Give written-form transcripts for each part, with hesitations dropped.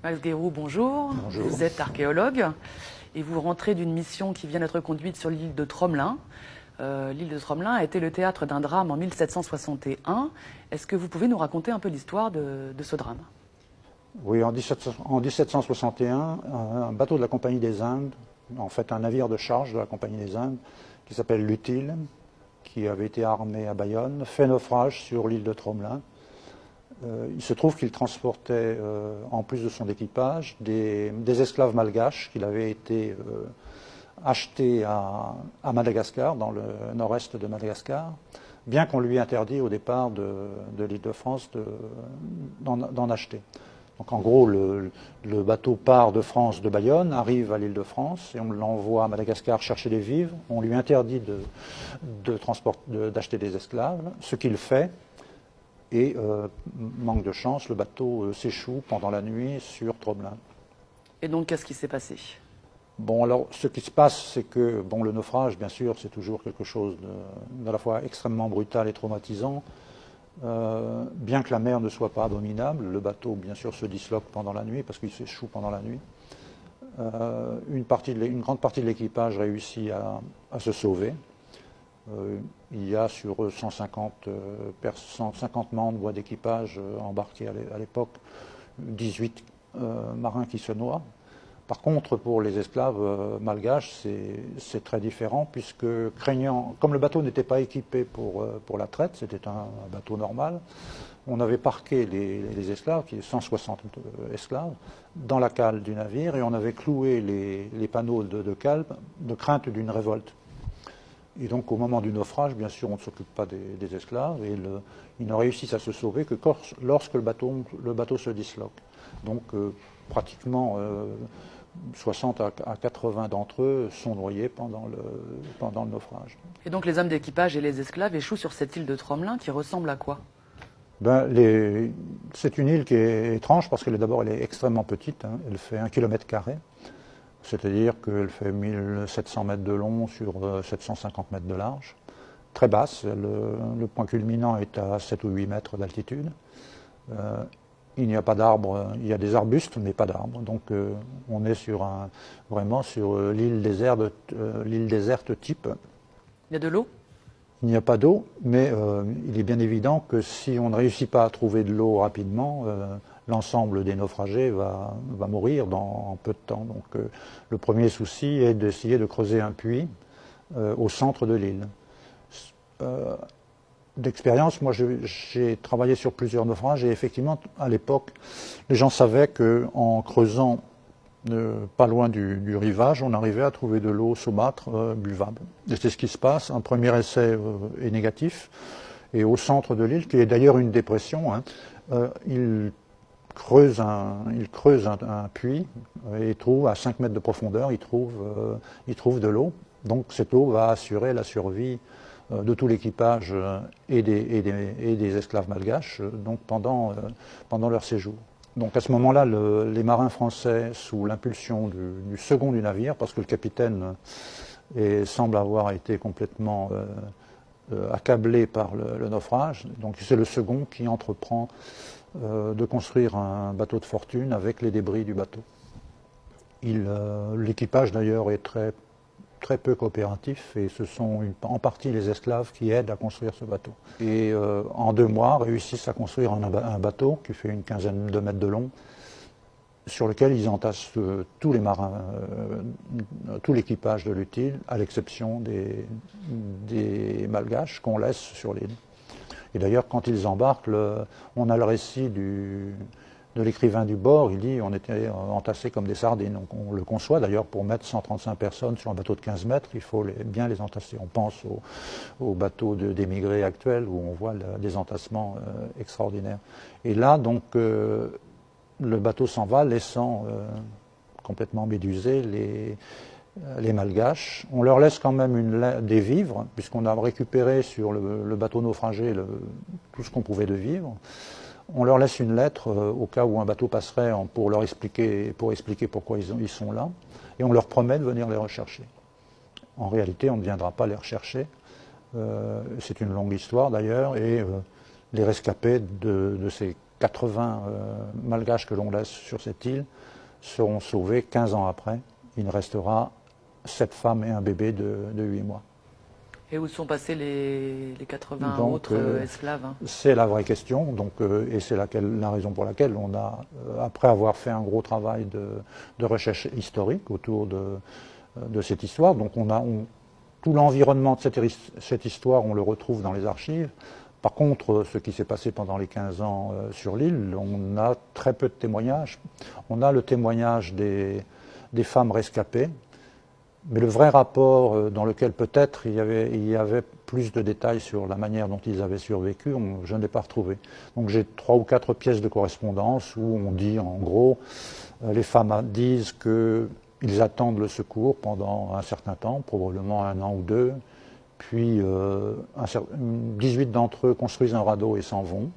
Max Guérou, bonjour. Bonjour. Vous êtes archéologue et vous rentrez d'une mission qui vient d'être conduite sur l'île de Tromelin. L'île de Tromelin a été le théâtre d'un drame en 1761. Est-ce que vous pouvez nous raconter un peu l'histoire de ce drame? Oui, en 1761, un bateau de la Compagnie des Indes, en fait un navire de charge de la Compagnie des Indes, qui s'appelle l'Utile, qui avait été armé à Bayonne, fait naufrage sur l'île de Tromelin. Il se trouve qu'il transportait, en plus de son équipage, des esclaves malgaches qu'il avait été achetés à Madagascar, dans le nord-est de Madagascar, bien qu'on lui ait interdit au départ de l'île de France d'en acheter. Donc en gros, le bateau part de France, de Bayonne, arrive à l'île de France et on l'envoie à Madagascar chercher des vivres. On lui interdit d'acheter des esclaves, ce qu'il fait. Et manque de chance, le bateau s'échoue pendant la nuit sur Tromelin. Et donc, qu'est-ce qui s'est passé? Bon, alors, ce qui se passe, c'est que bon, le naufrage, bien sûr, c'est toujours quelque chose d'à la fois extrêmement brutal et traumatisant. Bien que la mer ne soit pas abominable, le bateau, bien sûr, se disloque pendant la nuit, parce qu'il s'échoue pendant la nuit. Une grande partie de l'équipage réussit à se sauver. Il y a sur 150 membres d'équipage embarqués à l'époque 18 marins qui se noient. Par contre, pour les esclaves malgaches, c'est très différent, puisque comme le bateau n'était pas équipé pour la traite, c'était un bateau normal, on avait parqué les esclaves, qui est 160 esclaves, dans la cale du navire, et on avait cloué les panneaux de cale de crainte d'une révolte. Et donc au moment du naufrage, bien sûr, on ne s'occupe pas des esclaves, et ils ne réussissent à se sauver que lorsque le bateau se disloque. Donc pratiquement 60 à 80 d'entre eux sont noyés pendant le naufrage. Et donc, les hommes d'équipage et les esclaves échouent sur cette île de Tromelin qui ressemble à quoi? C'est une île qui est étrange parce qu'elle est extrêmement petite, hein. Elle fait 1 km². C'est-à-dire qu'elle fait 1700 mètres de long sur 750 mètres de large. Très basse, le point culminant est à 7 ou 8 mètres d'altitude. Il n'y a pas d'arbres, il y a des arbustes, mais pas d'arbres. Donc on est vraiment sur l'île déserte type. Il y a de l'eau? Il n'y a pas d'eau, mais il est bien évident que si on ne réussit pas à trouver de l'eau rapidement, l'ensemble des naufragés va mourir dans peu de temps. Donc le premier souci est d'essayer de creuser un puits au centre de l'île. D'expérience, moi j'ai travaillé sur plusieurs naufrages et effectivement à l'époque, les gens savaient qu'en creusant pas loin du rivage, on arrivait à trouver de l'eau saumâtre buvable. Et c'est ce qui se passe. Un premier essai est négatif. Et au centre de l'île, qui est d'ailleurs une dépression, hein, il creuse un puits et trouve à 5 mètres de profondeur, il trouve de l'eau. Donc cette eau va assurer la survie de tout l'équipage et des esclaves malgaches donc pendant leur séjour. Donc à ce moment-là, les marins français, sous l'impulsion du second du navire, parce que le capitaine semble avoir été complètement accablé par le naufrage, donc c'est le second qui entreprend de construire un bateau de fortune avec les débris du bateau. L'équipage d'ailleurs est très peu coopératif et ce sont en partie les esclaves qui aident à construire ce bateau. Et en 2 mois réussissent à construire un bateau qui fait une quinzaine de mètres de long, sur lequel ils entassent tous les marins, tout l'équipage de l'Utile, à l'exception des malgaches qu'on laisse sur l'île. Et d'ailleurs, quand ils embarquent, on a le récit de l'écrivain du bord, il dit on était entassés comme des sardines. Donc on le conçoit d'ailleurs, pour mettre 135 personnes sur un bateau de 15 mètres, il faut bien les entasser. On pense aux bateaux d'émigrés actuels où on voit des entassements extraordinaires. Et là, donc, le bateau s'en va, laissant complètement médusés les malgaches. On leur laisse quand même des vivres, puisqu'on a récupéré sur le bateau naufragé tout ce qu'on pouvait de vivres. On leur laisse une lettre au cas où un bateau passerait pour expliquer pourquoi ils sont là, et on leur promet de venir les rechercher. En réalité, on ne viendra pas les rechercher. C'est une longue histoire d'ailleurs, et les rescapés de ces 80 malgaches que l'on laisse sur cette île seront sauvés 15 ans après. Il ne restera 7 femmes et un bébé de 8 mois. Et où sont passés les 80 Donc, autres esclaves C'est la vraie question, et c'est la raison pour laquelle on a, après avoir fait un gros travail de recherche historique autour de cette histoire, donc tout l'environnement de cette histoire, on le retrouve dans les archives. Par contre, ce qui s'est passé pendant les 15 ans sur l'île, on a très peu de témoignages. On a le témoignage des femmes rescapées, mais le vrai rapport dans lequel peut-être il y avait plus de détails sur la manière dont ils avaient survécu, je ne l'ai pas retrouvé. Donc j'ai 3 ou 4 pièces de correspondance où on dit en gros, les femmes disent qu'ils attendent le secours pendant un certain temps, probablement 1 an ou 2, puis 18 d'entre eux construisent un radeau et s'en vont.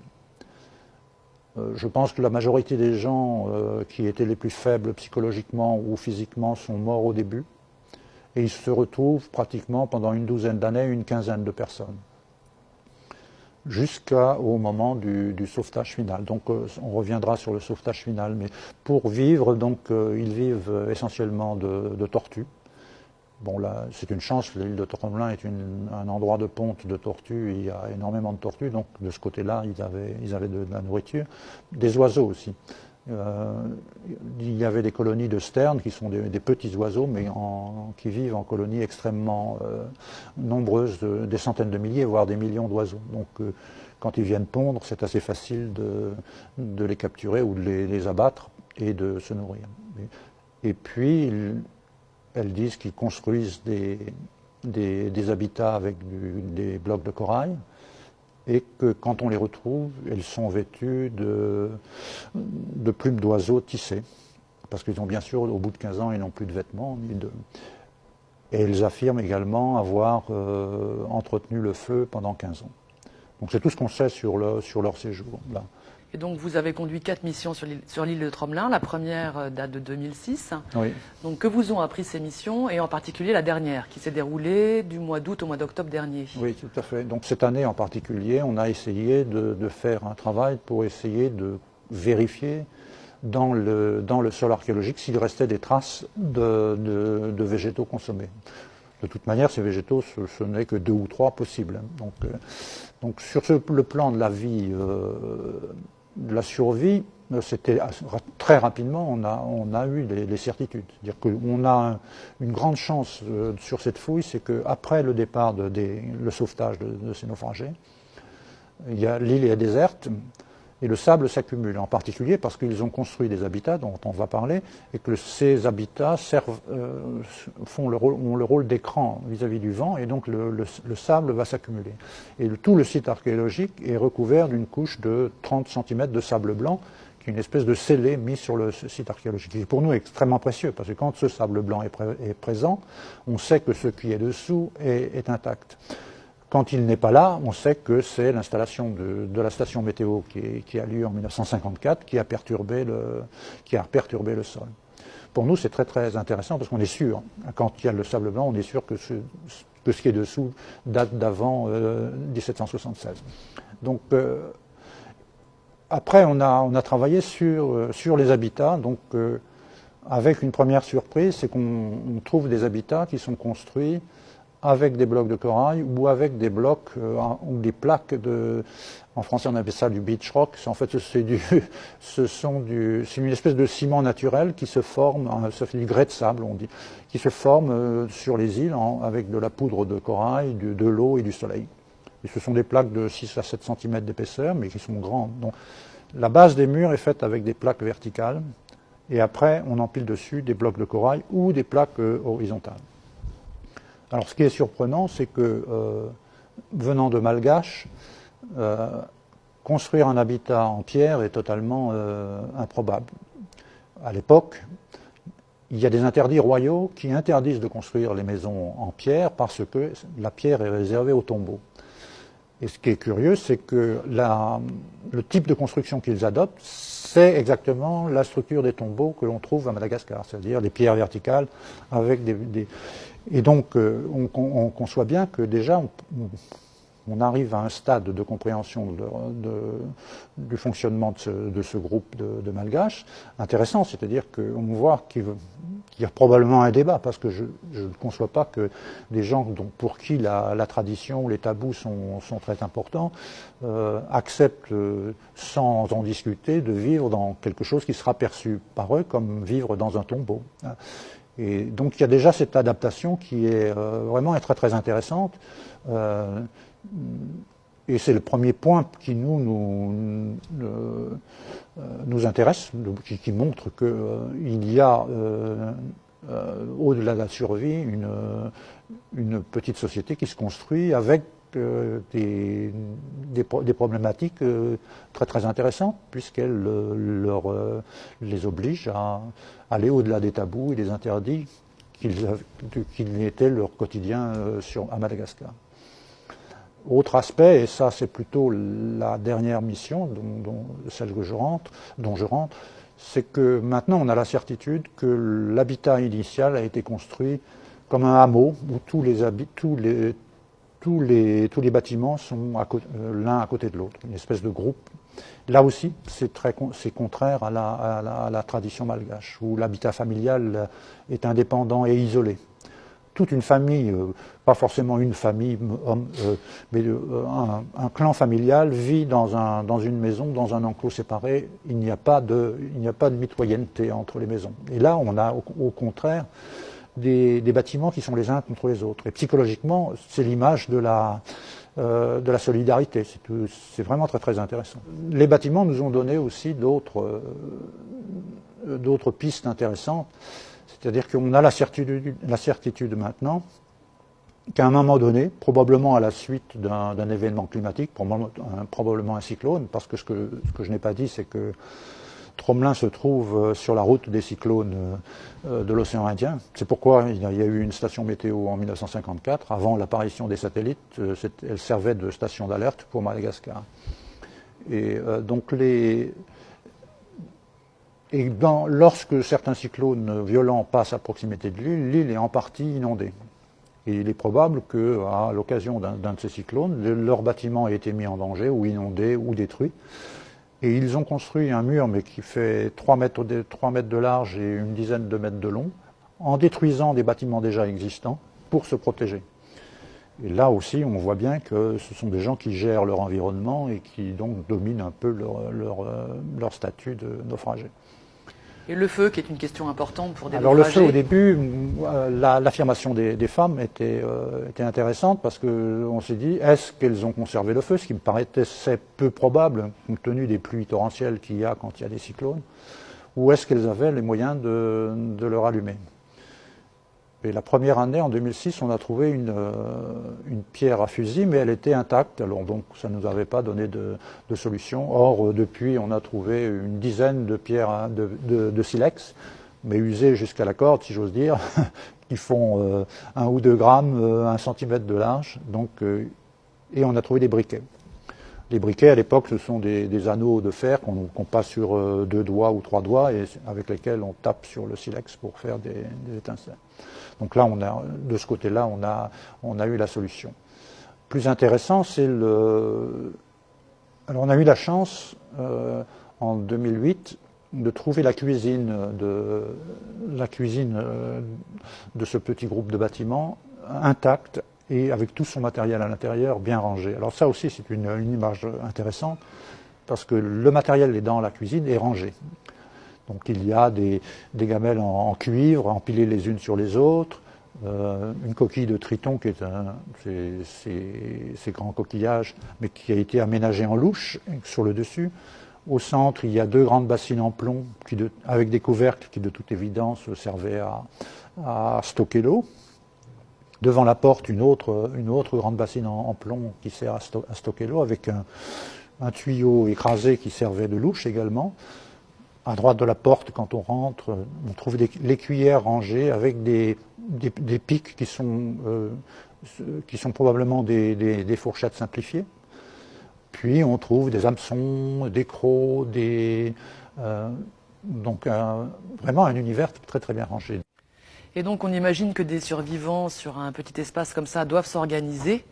Je pense que la majorité des gens qui étaient les plus faibles psychologiquement ou physiquement sont morts au début. Et ils se retrouvent pratiquement pendant une douzaine d'années, une quinzaine de personnes, jusqu'au moment du sauvetage final. Donc on reviendra sur le sauvetage final, mais pour vivre, ils vivent essentiellement de tortues. Bon là, c'est une chance, l'île de Tromelin est un endroit de ponte de tortues, il y a énormément de tortues, donc de ce côté-là, ils avaient de la nourriture. Des oiseaux aussi. Il y avait des colonies de sternes qui sont des petits oiseaux, mais qui vivent en colonies extrêmement nombreuses, des centaines de milliers, voire des millions d'oiseaux. Donc quand ils viennent pondre, c'est assez facile de les capturer ou de les abattre et de se nourrir. Et puis, elles disent qu'ils construisent des habitats avec des blocs de corail, et que quand on les retrouve, elles sont vêtues de plumes d'oiseaux tissées. Parce qu'ils ont bien sûr, au bout de 15 ans, ils n'ont plus de vêtements. Et elles affirment également avoir entretenu le feu pendant 15 ans. Donc c'est tout ce qu'on sait sur leur séjour, là. Et donc vous avez conduit 4 missions sur l'île de Tromelin. La première date de 2006. Oui. Donc que vous ont appris ces missions, et en particulier la dernière, qui s'est déroulée du mois d'août au mois d'octobre dernier? Oui, tout à fait. Donc cette année en particulier, on a essayé de faire un travail pour essayer de vérifier dans le sol archéologique s'il restait des traces de végétaux consommés. De toute manière, ces végétaux, ce n'est que 2 ou 3 possibles. Donc sur le plan de la vie, de la survie, c'était très rapidement, on a eu les certitudes. C'est-à-dire qu'on a une grande chance sur cette fouille, c'est qu'après le départ, le sauvetage de ces naufragés, l'île est déserte et le sable s'accumule, en particulier parce qu'ils ont construit des habitats dont on va parler, et que ces habitats ont le rôle d'écran vis-à-vis du vent, et donc le sable va s'accumuler. Et tout le site archéologique est recouvert d'une couche de 30 cm de sable blanc, qui est une espèce de scellé mis sur le site archéologique. Et pour nous, extrêmement précieux, parce que quand ce sable blanc est présent, on sait que ce qui est dessous est intact. Quand il n'est pas là, on sait que c'est l'installation de la station météo qui a lieu en 1954 qui a perturbé le sol. Pour nous, c'est très très intéressant parce qu'on est sûr, quand il y a le sable blanc, on est sûr que ce qui est dessous date d'avant 1776. Donc après, on a travaillé sur les habitats. Donc avec une première surprise, c'est qu'on trouve des habitats qui sont construits avec des blocs de corail ou avec des blocs ou des plaques en français on appelle ça du beach rock. En fait, c'est une espèce de ciment naturel qui se forme, ça fait du grès de sable on dit, qui se forme sur les îles avec de la poudre de corail, de l'eau et du soleil. Et ce sont des plaques de 6 à 7 cm d'épaisseur, mais qui sont grandes. Donc, la base des murs est faite avec des plaques verticales, et après on empile dessus des blocs de corail ou des plaques horizontales. Alors ce qui est surprenant, c'est que, venant de Malgaches, construire un habitat en pierre est totalement improbable. À l'époque, il y a des interdits royaux qui interdisent de construire les maisons en pierre parce que la pierre est réservée aux tombeaux. Et ce qui est curieux, c'est que le type de construction qu'ils adoptent, c'est exactement la structure des tombeaux que l'on trouve à Madagascar, c'est-à-dire des pierres verticales avec Et donc, on conçoit bien que déjà, on arrive à un stade de compréhension du fonctionnement de ce groupe de Malgaches intéressant, c'est-à-dire qu'on voit qu'il y a probablement un débat, parce que je ne conçois pas que des gens pour qui la tradition, les tabous sont très importants, acceptent sans en discuter de vivre dans quelque chose qui sera perçu par eux comme vivre dans un tombeau. Et donc il y a déjà cette adaptation qui est vraiment très très intéressante. Et c'est le premier point qui nous intéresse, qui montre qu'il y a, au-delà de la survie, une petite société qui se construit avec des problématiques très très intéressantes, puisqu'elles les obligent à aller au-delà des tabous et des interdits qu'ils étaient leur quotidien à Madagascar. Autre aspect, et ça c'est plutôt la dernière mission, celle dont je rentre, c'est que maintenant on a la certitude que l'habitat initial a été construit comme un hameau où tous les bâtiments sont l'un à côté de l'autre, une espèce de groupe. Là aussi, c'est contraire à la tradition malgache, où l'habitat familial est indépendant et isolé. Toute une famille, pas forcément une famille, mais un clan familial vit dans une maison, dans un enclos séparé. Il n'y a pas de mitoyenneté entre les maisons. Et là, on a au contraire des bâtiments qui sont les uns contre les autres. Et psychologiquement, c'est l'image de la solidarité. C'est vraiment très très intéressant. Les bâtiments nous ont donné aussi d'autres pistes intéressantes. C'est-à-dire qu'on a la certitude maintenant qu'à un moment donné, probablement à la suite d'un événement climatique, probablement un cyclone, parce que ce que je n'ai pas dit, c'est que Tromelin se trouve sur la route des cyclones de l'océan Indien. C'est pourquoi il y a eu une station météo en 1954. Avant l'apparition des satellites, elle servait de station d'alerte pour Madagascar. Et donc lorsque certains cyclones violents passent à proximité de l'île est en partie inondée. Et il est probable qu'à l'occasion d'un de ces cyclones, leur bâtiment ait été mis en danger, ou inondé, ou détruit. Et ils ont construit un mur, mais qui fait 3 mètres de large et une dizaine de mètres de long, en détruisant des bâtiments déjà existants pour se protéger. Et là aussi, on voit bien que ce sont des gens qui gèrent leur environnement et qui donc dominent un peu leur statut de naufragé. Et le feu, qui est une question importante pour des naufragés. Alors le feu, au début, l'affirmation des femmes était intéressante, parce qu'on s'est dit, est-ce qu'elles ont conservé le feu, ce qui me paraissait peu probable, compte tenu des pluies torrentielles qu'il y a quand il y a des cyclones, ou est-ce qu'elles avaient les moyens de le rallumer. Et la première année, en 2006, on a trouvé une pierre à fusil, mais elle était intacte, alors donc ça ne nous avait pas donné de solution. Or, depuis, on a trouvé une dizaine de pierres de silex, mais usées jusqu'à la corde, si j'ose dire, qui font 1 ou 2 grammes, 1 centimètre de large, et on a trouvé des briquets. Les briquets, à l'époque, ce sont des anneaux de fer qu'on passe sur 2 doigts ou 3 doigts, et avec lesquels on tape sur le silex pour faire des étincelles. Donc là, de ce côté-là, on a eu la solution. Plus intéressant, c'est Alors on a eu la chance, en 2008, de trouver la cuisine de ce petit groupe de bâtiments intacte, et avec tout son matériel à l'intérieur bien rangé. Alors ça aussi, c'est une image intéressante, parce que le matériel dans la cuisine est rangé. Donc il y a des gamelles en cuivre, empilées les unes sur les autres, une coquille de triton qui est ces grands coquillages, mais qui a été aménagée en louche sur le dessus. Au centre, il y a 2 grandes bassines en plomb avec des couvercles qui, de toute évidence, servaient à stocker l'eau. Devant la porte, une autre grande bassine en plomb qui sert à stocker l'eau, avec un tuyau écrasé qui servait de louche également. À droite de la porte, quand on rentre, on trouve les cuillères rangées avec des pics qui sont probablement des fourchettes simplifiées. Puis on trouve des hameçons, des crocs, donc vraiment un univers très très bien rangé. Et donc on imagine que des survivants sur un petit espace comme ça doivent s'organiser.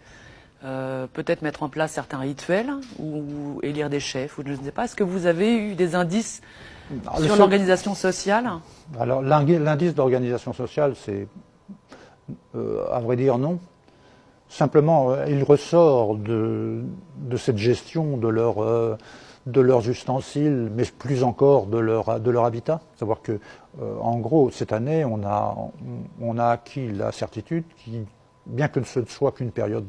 peut-être mettre en place certains rituels ou élire des chefs, ou je ne sais pas. Est-ce que vous avez eu des indices sur l'organisation sociale? Alors l'indice d'organisation sociale, c'est, à vrai dire, non. Simplement, il ressort de cette gestion de leurs ustensiles, mais plus encore de leur habitat. Savoir que, en gros, cette année, on a acquis la certitude, bien que ce ne soit qu'une période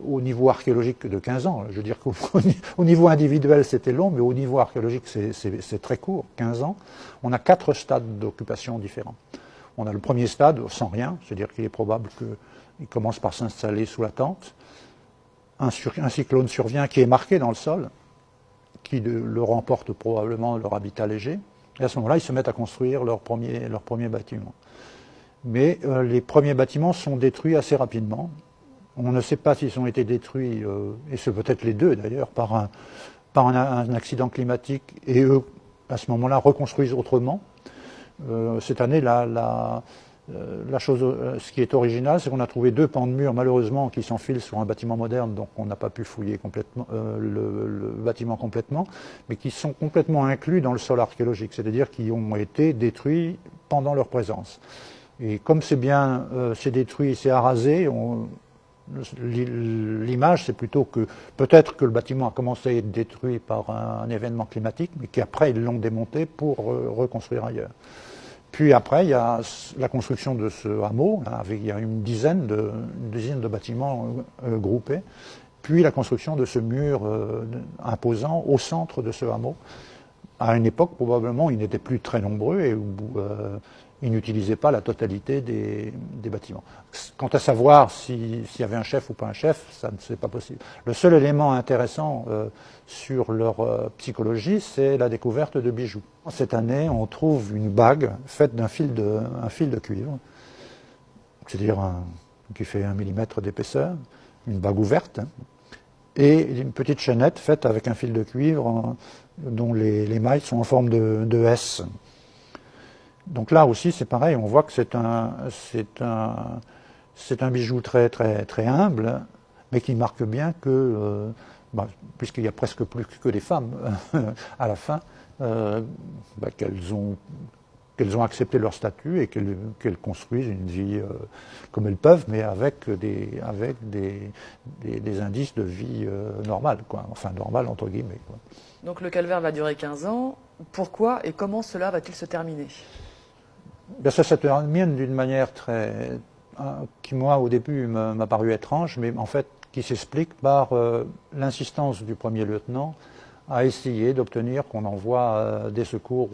au niveau archéologique de 15 ans, je veux dire qu'au niveau individuel c'était long, mais au niveau archéologique c'est très court, 15 ans, on a 4 stades d'occupation différents. On a le premier stade sans rien, c'est-à-dire qu'il est probable qu'il commence par s'installer sous la tente. Un cyclone survient qui est marqué dans le sol, qui leur emporte probablement leur habitat léger. Et à ce moment-là, ils se mettent à construire leur premier bâtiment. Mais les premiers bâtiments sont détruits assez rapidement. On ne sait pas s'ils ont été détruits, et c'est peut-être les deux d'ailleurs, par un accident climatique, et eux, à ce moment-là, reconstruisent autrement. Cette année, ce qui est original, c'est qu'on a trouvé 2 pans de mur, malheureusement, qui s'enfilent sur un bâtiment moderne, donc on n'a pas pu fouiller complètement, le bâtiment complètement, mais qui sont complètement inclus dans le sol archéologique, c'est-à-dire qui ont été détruits pendant leur présence. Et comme c'est détruit, c'est arasé, l'image, c'est plutôt que peut-être que le bâtiment a commencé à être détruit par un événement climatique, mais qu'après ils l'ont démonté pour reconstruire ailleurs. Puis après, il y a la construction de ce hameau, il y a une dizaine de bâtiments groupés, puis la construction de ce mur imposant au centre de ce hameau. À une époque, probablement, ils n'étaient plus très nombreux et où ils n'utilisaient pas la totalité des bâtiments. Quant à savoir s'il y avait un chef ou pas un chef, ça c'est pas possible. Le seul élément intéressant sur leur psychologie, c'est la découverte de bijoux. Cette année, on trouve une bague faite d'un fil de cuivre, c'est-à-dire qui fait 1 millimètre d'épaisseur, une bague ouverte, et une petite chaînette faite avec un fil de cuivre dont les mailles sont en forme de S. Donc là aussi, c'est pareil, on voit que c'est un bijou très, très, très humble, mais qui marque bien que, puisqu'il n'y a presque plus que des femmes à la fin, qu'elles ont accepté leur statut et qu'elles construisent une vie comme elles peuvent, mais avec des indices de vie normale, quoi. Enfin normale entre guillemets, quoi. Donc le calvaire va durer 15 ans. Pourquoi et comment cela va-t-il se terminer? Ça se termine d'une manière qui, moi, au début, m'a paru étrange, mais en fait, qui s'explique par l'insistance du premier lieutenant à essayer d'obtenir qu'on envoie des secours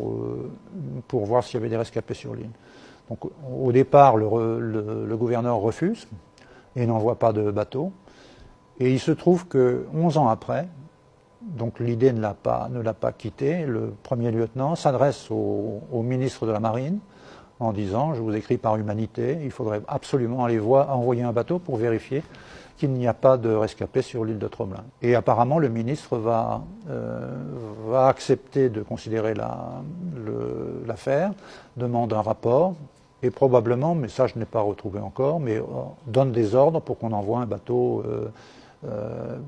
pour voir s'il y avait des rescapés sur l'île. Donc, au départ, le gouverneur refuse et n'envoie pas de bateau. Et il se trouve que 11 ans après, donc l'idée ne l'a pas quitté, le premier lieutenant s'adresse au ministre de la Marine en disant « Je vous écris par humanité, il faudrait absolument envoyer un bateau pour vérifier qu'il n'y a pas de rescapés sur l'île de Tromelin. » Et apparemment, le ministre va accepter de considérer l'affaire, demande un rapport, et probablement, mais ça je n'ai pas retrouvé encore, mais donne des ordres pour qu'on envoie un bateau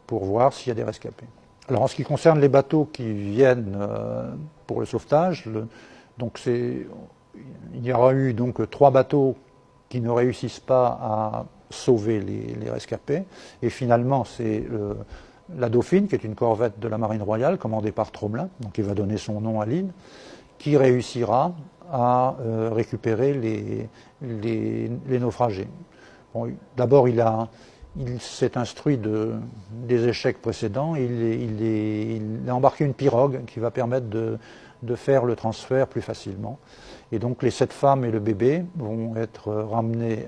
pour voir s'il y a des rescapés. Alors en ce qui concerne les bateaux qui viennent pour le sauvetage, il y aura eu donc 3 bateaux qui ne réussissent pas à sauver les rescapés. Et finalement, c'est la Dauphine, qui est une corvette de la Marine royale, commandée par Tromelin, donc qui va donner son nom à l'île, qui réussira à récupérer les naufragés. Bon, d'abord, il s'est instruit des échecs précédents. Il a embarqué une pirogue qui va permettre de faire le transfert plus facilement. Et donc les 7 femmes et le bébé vont être ramenés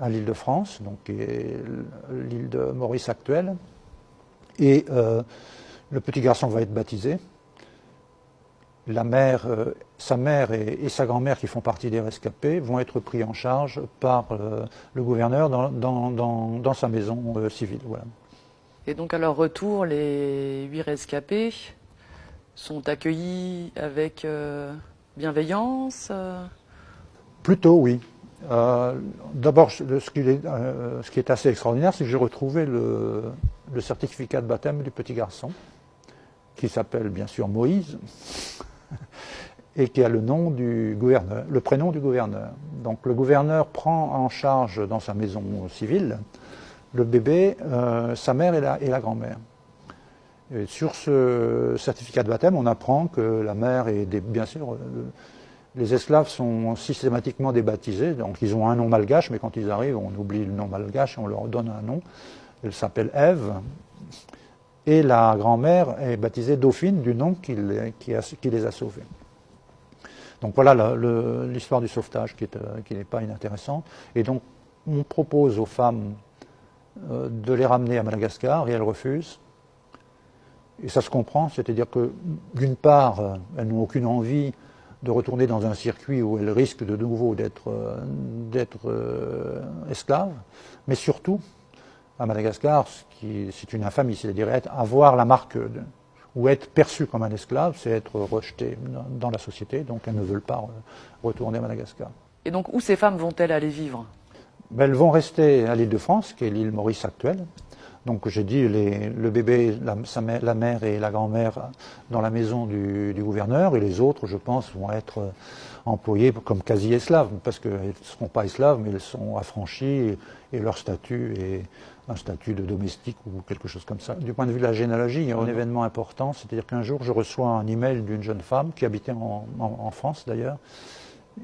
à l'île de France, donc l'île de Maurice actuelle. Et le petit garçon va être baptisé. Sa mère et sa grand-mère, qui font partie des rescapés, vont être pris en charge par le gouverneur dans sa maison civile. Voilà. Et donc à leur retour, les 8 rescapés sont accueillis avec bienveillance? Plutôt, oui. D'abord, ce qui est assez extraordinaire, c'est que j'ai retrouvé le certificat de baptême du petit garçon, qui s'appelle bien sûr Moïse, et qui a le nom du gouverneur, le prénom du gouverneur. Donc le gouverneur prend en charge dans sa maison civile le bébé, sa mère et la grand-mère. Et sur ce certificat de baptême, on apprend que la mère est bien sûr, les esclaves sont systématiquement débaptisés, donc ils ont un nom malgache, mais quand ils arrivent, on oublie le nom malgache et on leur donne un nom. Elle s'appelle Ève. Et la grand-mère est baptisée Dauphine du nom qui les a sauvés. Donc voilà l'histoire du sauvetage qui n'est pas inintéressante. Et donc on propose aux femmes de les ramener à Madagascar et elles refusent. Et ça se comprend, c'est-à-dire que d'une part, elles n'ont aucune envie de retourner dans un circuit où elles risquent de nouveau d'être esclaves, mais surtout, à Madagascar, c'est une infamie, c'est-à-dire avoir la marque ou être perçu comme un esclave, c'est être rejeté dans la société, donc elles ne veulent pas retourner à Madagascar. Et donc où ces femmes vont-elles aller vivre? Elles vont rester à l'île de France, qui est l'île Maurice actuelle. Donc j'ai dit le bébé, la mère et la grand-mère dans la maison du gouverneur, et les autres, je pense, vont être employés comme quasi-esclaves, parce qu'elles ne seront pas esclaves, mais elles sont affranchies, et leur statut est un statut de domestique ou quelque chose comme ça. Du point de vue de la généalogie, il y a un événement important, c'est-à-dire qu'un jour, je reçois un email d'une jeune femme, qui habitait en France d'ailleurs,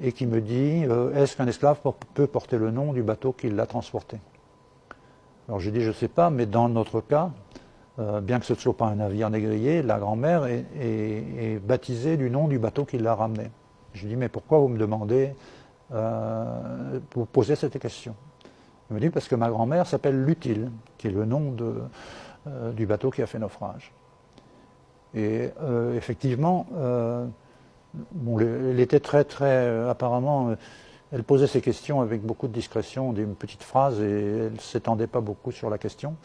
et qui me dit « Est-ce qu'un esclave peut porter le nom du bateau qui l'a transporté ?» Alors j'ai dit, je ne sais pas, mais dans notre cas, bien que ce ne soit pas un navire négrier, la grand-mère est baptisée du nom du bateau qui l'a ramené. Je dis, mais pourquoi vous me demandez, vous posez cette question? Il me dit, parce que ma grand-mère s'appelle Lutile, qui est le nom du bateau qui a fait naufrage. Et effectivement, elle était apparemment... Elle posait ses questions avec beaucoup de discrétion, des petites phrases, et elle ne s'étendait pas beaucoup sur la question.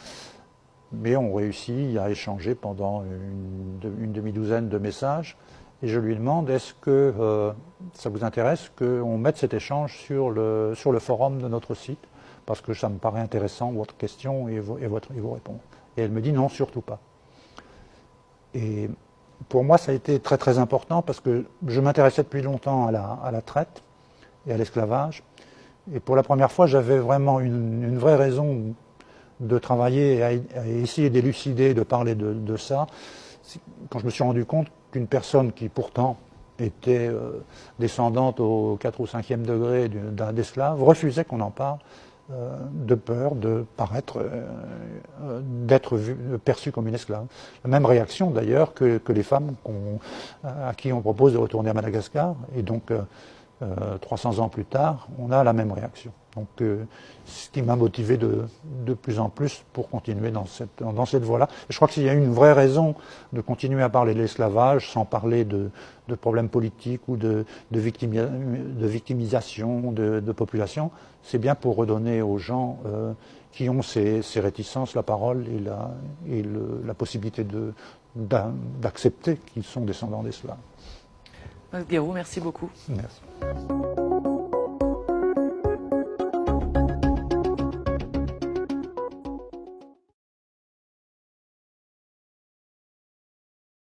Mais on réussit à échanger pendant une demi-douzaine de messages. Et je lui demande, est-ce que ça vous intéresse qu'on mette cet échange sur le forum de notre site? Parce que ça me paraît intéressant, votre question et vos réponses. Et elle me dit, non, surtout pas. Et pour moi, ça a été très très important, parce que je m'intéressais depuis longtemps à la traite et à l'esclavage. Et pour la première fois, j'avais vraiment une vraie raison de travailler, à essayer d'élucider, de parler de ça. Quand je me suis rendu compte qu'une personne qui pourtant était descendante au 4 ou 5e degré d'esclave refusait qu'on en parle, de peur de paraître, d'être perçue comme une esclave. La même réaction d'ailleurs que les femmes à qui on propose de retourner à Madagascar. Et donc 300 ans plus tard, on a la même réaction. Donc, ce qui m'a motivé de plus en plus pour continuer dans cette voie-là. Je crois qu'il y a une vraie raison de continuer à parler de l'esclavage sans parler de problèmes politiques ou de victimisation de population. C'est bien pour redonner aux gens qui ont ces réticences la parole et la possibilité d'accepter qu'ils sont descendants d'esclaves. Guérou, merci beaucoup. Merci.